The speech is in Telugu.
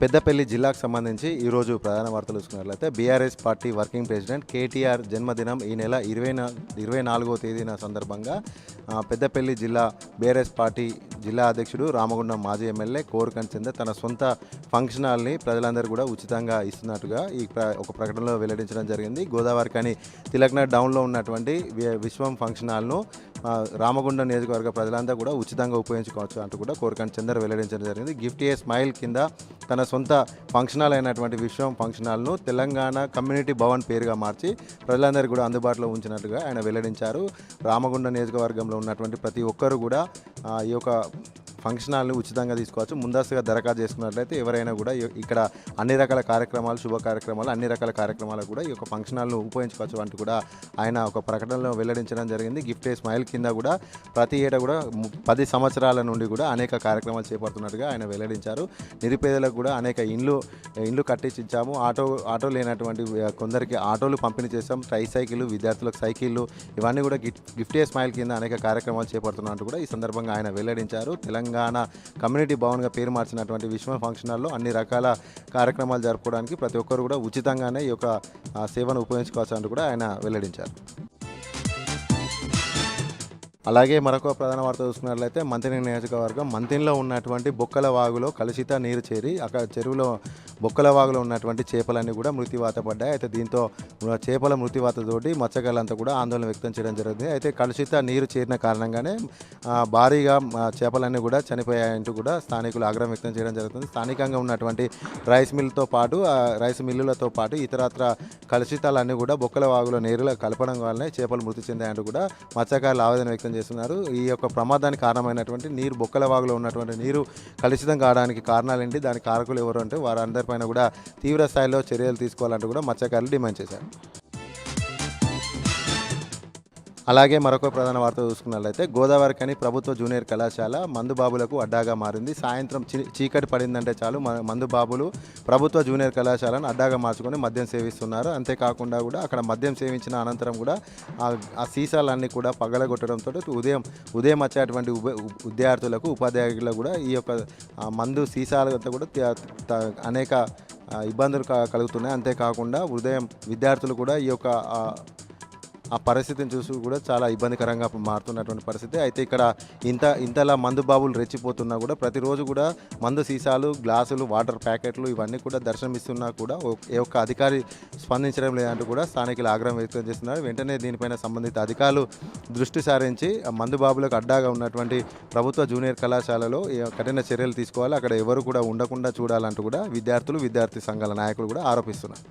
పెద్దపల్లి జిల్లాకు సంబంధించి ఈరోజు ప్రధాన వార్తలు చూసుకున్నట్లయితే BRS party working president KTR జన్మదినం ఈ నెల 24వ తేదీన సందర్భంగా పెద్దపల్లి జిల్లా బీఆర్ఎస్ పార్టీ జిల్లా అధ్యక్షుడు రామగుండం మాజీ ఎమ్మెల్యే కోరుకంటి చంద్ర తన సొంత ఫంక్షన్ హాల్ని ప్రజలందరూ కూడా ఉచితంగా ఇస్తున్నట్టుగా ఒక ప్రకటనలో వెల్లడించడం జరిగింది. గోదావరి కానీ తిలక్నగర్ డౌన్లో ఉన్నటువంటి విశ్వం ఫంక్షన్ హాల్ను రామగుండం నియోజకవర్గ ప్రజలందరూ కూడా ఉచితంగా ఉపయోగించుకోవచ్చు అంటూ కూడా కోరుకంటి చంద్ర వెల్లడించడం జరిగింది. గిఫ్ట్ ఏ స్మైల్ కింద తన సొంత ఫంక్షన్ హాల్ అయినటువంటి విశ్వం ఫంక్షన్ హాల్ను తెలంగాణ కమ్యూనిటీ భవన్ పేరుగా మార్చి ప్రజలందరికీ కూడా అందుబాటులో ఉంచినట్టుగా ఆయన వెల్లడించారు. రామగుండం నియోజకవర్గంలో ఉన్నటువంటి ప్రతి ఒక్కరు కూడా ఈ యొక్క ఫంక్షన్ హాల్ని ఉచితంగా తీసుకోవచ్చు. ముందస్తుగా దరఖాస్తు చేసుకున్నట్లయితే ఎవరైనా కూడా ఇక్కడ అన్ని రకాల కార్యక్రమాలు, శుభ కార్యక్రమాలు, అన్ని రకాల కార్యక్రమాలు కూడా ఈ యొక్క ఫంక్షన్ హాల్ను ఉపయోగించుకోవచ్చు అంటూ కూడా ఆయన ఒక ప్రకటనలో వెల్లడించడం జరిగింది. గిఫ్ట్ ఏ స్మైల్ కింద కూడా ప్రతి ఏటా కూడా 10 సంవత్సరాల నుండి కూడా అనేక కార్యక్రమాలు చేపడుతున్నట్టుగా ఆయన వెల్లడించారు. నిరుపేదలకు కూడా అనేక ఇండ్లు కట్టించి ఇచ్చాము. ఆటో లేనటువంటి కొందరికి ఆటోలు పంపిణీ చేస్తాం. ట్రైసైకిల్, విద్యార్థులకు సైకిళ్ళు, ఇవన్నీ కూడా గిఫ్ట్ ఏ స్మైల్ కింద అనేక కార్యక్రమాలు చేపడుతున్నట్టు కూడా ఈ సందర్భంగా ఆయన వెల్లడించారు. తెలంగాణ కమ్యూనిటీ భవన్గా పేరు మార్చినటువంటి విశ్వ ఫంక్షన్ హాల్లో అన్ని రకాల కార్యక్రమాలు జరుపుకోవడానికి ప్రతి ఒక్కరు కూడా ఉచితంగానే ఈ యొక్క సేవను ఉపయోగించుకోవచ్చు అంటూ కూడా ఆయన వెల్లడించారు. అలాగే మరొక ప్రధాన వార్త చూసుకున్నట్లయితే మంతిని నియోజకవర్గం మంతినిలో ఉన్నటువంటి బొక్కల వాగులో కలుషిత నీరు చేరి అక్కడ చెరువులో బొక్కల వాగులో ఉన్నటువంటి చేపలన్నీ కూడా మృత్యువాత పడ్డాయి. అయితే దీంతో చేపల మృత్యువాతతోటి మత్స్యకారులంతా కూడా ఆందోళన వ్యక్తం చేయడం జరిగింది. అయితే కలుషిత నీరు చేరిన కారణంగానే భారీగా చేపలన్నీ కూడా చనిపోయాయంటూ కూడా స్థానికులు ఆగ్రహం వ్యక్తం చేయడం జరుగుతుంది. స్థానికంగా ఉన్నటువంటి రైస్ మిల్లులతో పాటు ఇతరత్ర కలుషితాలన్నీ కూడా బొక్కల వాగులో నీరులో కలపడం వల్లనే చేపలు మృతి చెందాయంటూ కూడా మత్స్యకారులు ఆవేదన వ్యక్తం చేస్తున్నారు. ఈ యొక్క ప్రమాదానికి కారణమైనటువంటి నీరు బొక్కల వాగులో ఉన్నటువంటి నీరు కలుషితం కావడానికి కారణాలు ఏంటి, దానికి కారకులు ఎవరు అంటే వారందరిపైన కూడా తీవ్ర స్థాయిలో చర్యలు తీసుకోవాలంటూ కూడా మత్స్యకారులు డిమాండ్ చేశారు. అలాగే మరొక ప్రధాన వార్త చూసుకున్నట్లయితే గోదావరి కని ప్రభుత్వ జూనియర్ కళాశాల మందుబాబులకు అడ్డాగా మారింది. సాయంత్రం చీకటి పడిందంటే చాలు మందుబాబులు ప్రభుత్వ జూనియర్ కళాశాలను అడ్డాగా మార్చుకొని మద్యం సేవిస్తున్నారు. అంతేకాకుండా కూడా అక్కడ మద్యం సేవించిన అనంతరం కూడా ఆ సీసాలన్నీ కూడా పగలగొట్టడంతో ఉదయం వచ్చేటువంటి విద్యార్థులకు, ఉపాధ్యాయులకు కూడా ఈ యొక్క మందు సీసాలతో కూడా అనేక ఇబ్బందులు కలుగుతున్నాయి. అంతేకాకుండా ఉదయం విద్యార్థులు కూడా ఈ యొక్క ఆ పరిస్థితిని చూసి కూడా చాలా ఇబ్బందికరంగా మారుతున్నటువంటి పరిస్థితి. అయితే ఇక్కడ ఇంతలా మందు బాబులు రెచ్చిపోతున్నా కూడా ప్రతిరోజు కూడా మందు సీసాలు, గ్లాసులు, వాటర్ ప్యాకెట్లు ఇవన్నీ కూడా దర్శనమిస్తున్నా కూడా ఏ ఒక్క అధికారి స్పందించడం లేదంటూ కూడా స్థానికులు ఆగ్రహం వ్యక్తం చేస్తున్నారు. వెంటనే దీనిపైన సంబంధిత అధికారులు దృష్టి సారించి మందు బాబులకు అడ్డాగా ఉన్నటువంటి ప్రభుత్వ జూనియర్ కళాశాలలో కఠిన చర్యలు తీసుకోవాలి, అక్కడ ఎవరు కూడా ఉండకుండా చూడాలంటూ కూడా విద్యార్థి సంఘాల నాయకులు కూడా ఆరోపిస్తున్నారు.